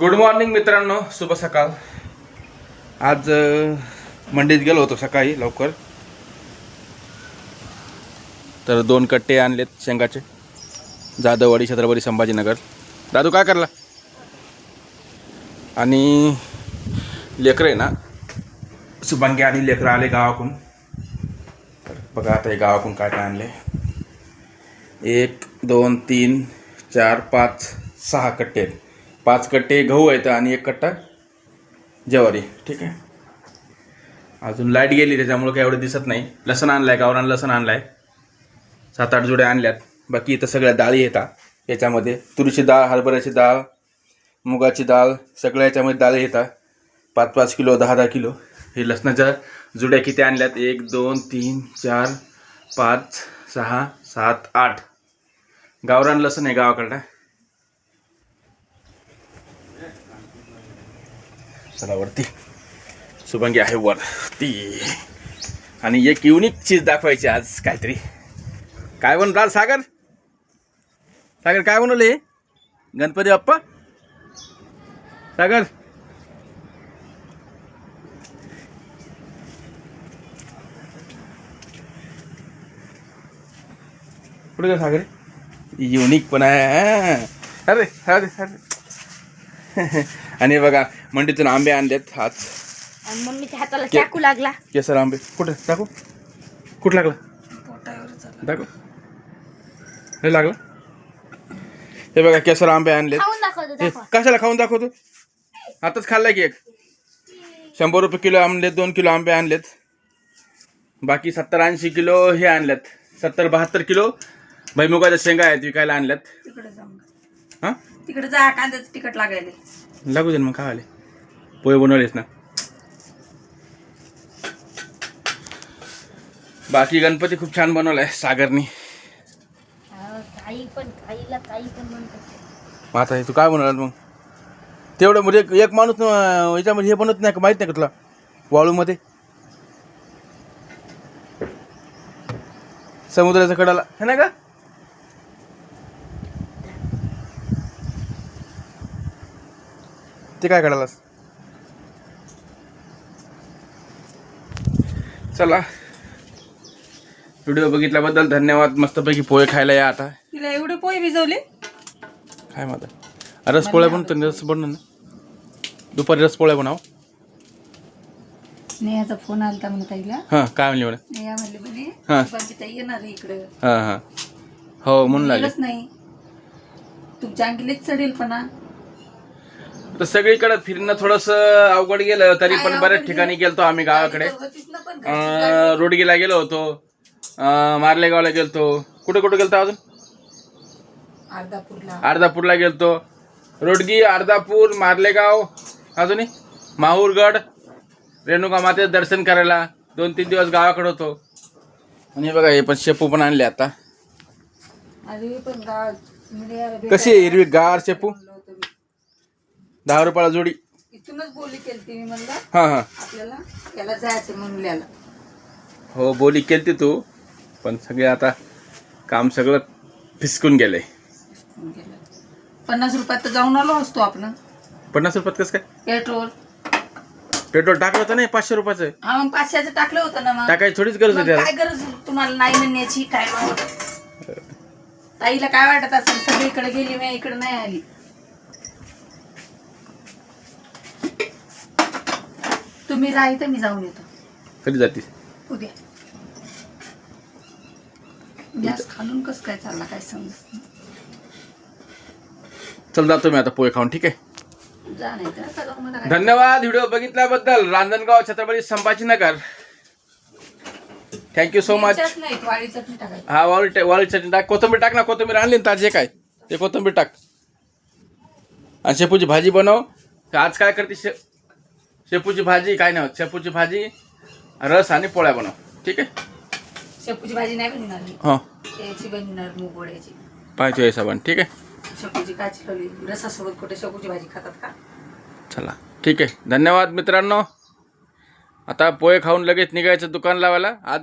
Good morning मित्रांनो, शुभ सकाळ. आज मंडईत गेलो होतो सकाळी लवकर. तर 2 कट्टे आणलेत शेंगाचे, जाधववाडी छत्रपती संभाजीनगर. दादू काय करला? आणि लेकरं आहे ना, शुभांगी आणि लेकरं आले गावाकडून. तर बघा आता हे गावाकडून काय काय आणले. 1 2 3 4 5 6 कट्टे आहेत. 5 कट्टे गहू आहेत आणि 1 कट्टा ज्वारी. ठीक आहे. अजून लाईट गेली त्याच्यामुळे काही एवढं दिसत नाही. लसण आणलाय, गावरान लसण आणलाय. 7-8 जुड्या आणल्यात. बाकी इथं सगळ्या डाळी येतात याच्यामध्ये. तुरीची डाळ, हरभऱ्याची डाळ, मुगाची डाळ, सगळ्या याच्यामध्ये डाळी येतात. 5-5 किलो, 10-10 किलो. हे लसणाच्या जुड्या किती आणल्यात? 1 2 3 4 5 6 7 8. गावरान लसण आहे गावाकडं. चला वरती, शुभांगी आहे वरती. आणि एक युनिक चीज दाखवायची आज. काहीतरी काय बनवतात सागर? सागर काय बनवले? गणपती बाप्पा. सागर कुठे का सागर? युनिक पण आहे. अरे अरे अरे. आणि बघा मंडीतून आंबे आणलेत आज. आणि मम्मीच्या हाताला चाकू लागला. केसर आंबे. कुठे टाकू? कुठं लागला? दाखव. हे लागला. हे बघा केसर आंबे आणलेत. खाऊन दाखवतो, दाखवा. कशाला खाऊन दाखवतो? आताच खाल्ला की एक. 100 रुपये किलो आणलेत. 2 किलो आंबे आणलेत. बाकी 70-80 किलो हे आणलेत. 70-72 किलो भुईमुगाच्या शेंगा आहेत विकायला आणल्यात. तिकडे जाऊन हां तिकडे जा, कांद्याचं तिकट लागायले. लागू दे मग. खावाले पोहे बनवलेस ना. बाकी गणपती खूप छान बनवलाय सागरनी. काही पण म्हणतो. आता हे तू काय बनवलं मग? तेवढं म्हणजे एक माणूस याच्यामध्ये हे बनवत नाही का? माहित नाही का तुला? वाळूमध्ये समुद्राच्या कडाला हे नाही का? ते काय काढालास? चला, व्हिडिओ बघितल्याबद्दल धन्यवाद. मस्तपैकी पोहे खायला या आता. तिला एवढे पोहे भिजवले काय माझा रस पोळ्या बनवतो. रस बनव ना दुपारी. रस पोळ्या बनव. नेहाचा फोन आलता म्हणे ताईला. हां काय म्हणली मला? नेहा म्हणले म्हणे हां. शुभांगी ताई येणार आहे इकडे. हां हां हो म्हणून लागले. गेलंच नाही. तुमच्या अंगीलेच चढेल पण हा. तर सगळीकडे फिरणं थोडंसं अवघड गेलं. तरी पण बऱ्याच ठिकाणी गेलतो आम्ही गावाकडे. होतीच ना पण रोडगीला गेलो होतो. मार्लेगावला गेलतो. कुठे कुठे गेलतो अजून? अर्धापूरला गेलतो. रोडगी, अर्धापूर, मार्लेगाव, अजूनही माहूरगड, रेणुका मातेचं दर्शन करायला 2-3 दिवस गावाकडे होतो. आणि बघा हे पण शेपू पण आणले आता. अरे पण कशी आहे हिरवी गार शेपू? 10 रुपयाला जोडी. इथूनच बोली केली मी म्हणलं हां हां आपल्याला याला जायचं मुंबईला. हो बोली केलती तू. पण सगळे आता काम सगळं फिसकून गेलंय. 50 रुपयात तर जाऊन आलो असतो आपण. 50 रुपयात कसं काय? पेट्रोल टाकलं होतं नाही 500 रुपयाचं. हा मग 500चं टाकलं होतं ना. मग टाकायची थोडीच गरज मग होती. काय गरज तुम्हाला नाही म्हणण्याची? टायमावर ताईला काय वाटत असेल? सगळीकडे गेली मी इकडे नाही आली. तुम्ही राही तर मी जाऊन येतो. कधी जातीस? उद्या. गॅस खालून कसं काय चालला काय समजत नाही. चल जातो मी आता पोहे खाऊन. ठीक आहे. जा नाही तर आता जाऊन मला काय. धन्यवाद व्हिडिओ बघितल्याबद्दल. Ranjangaon, Chhatrapati Sambhajinagar. Thank you so much. मिरच्याच नाहीत, वाळी चटणी टाकायची. हा वाळी चटणी टाक. कोथिंबीर टाक ना. कोथिंबीर आणली ना ताजी काय? ते कोथिंबीर टाक. आणि शेपूची भाजी बनव. आज काय करते? शेपूची भाजी काय नाही होत. शेपूची भाजी, रस आणि पोळ्या बनव. ठीक आहे. शेपूची भाजी नाही बनवणार मी. हां त्याची बनवणार मूग वड्याची. पाहिजे हिशोबाने. ठीक आहे. शेपूची काची ठेवली. रसासोबत कुठे शेपूची भाजी खातात का? चला ठीक आहे. धन्यवाद मित्रांनो. आता पोहे खाऊन लगेच निघायचं दुकान लावायला. आज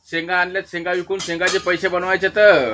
शेंगा आणल्यात. शेंगा विकून शेंगाचे पैसे बनवायचे तर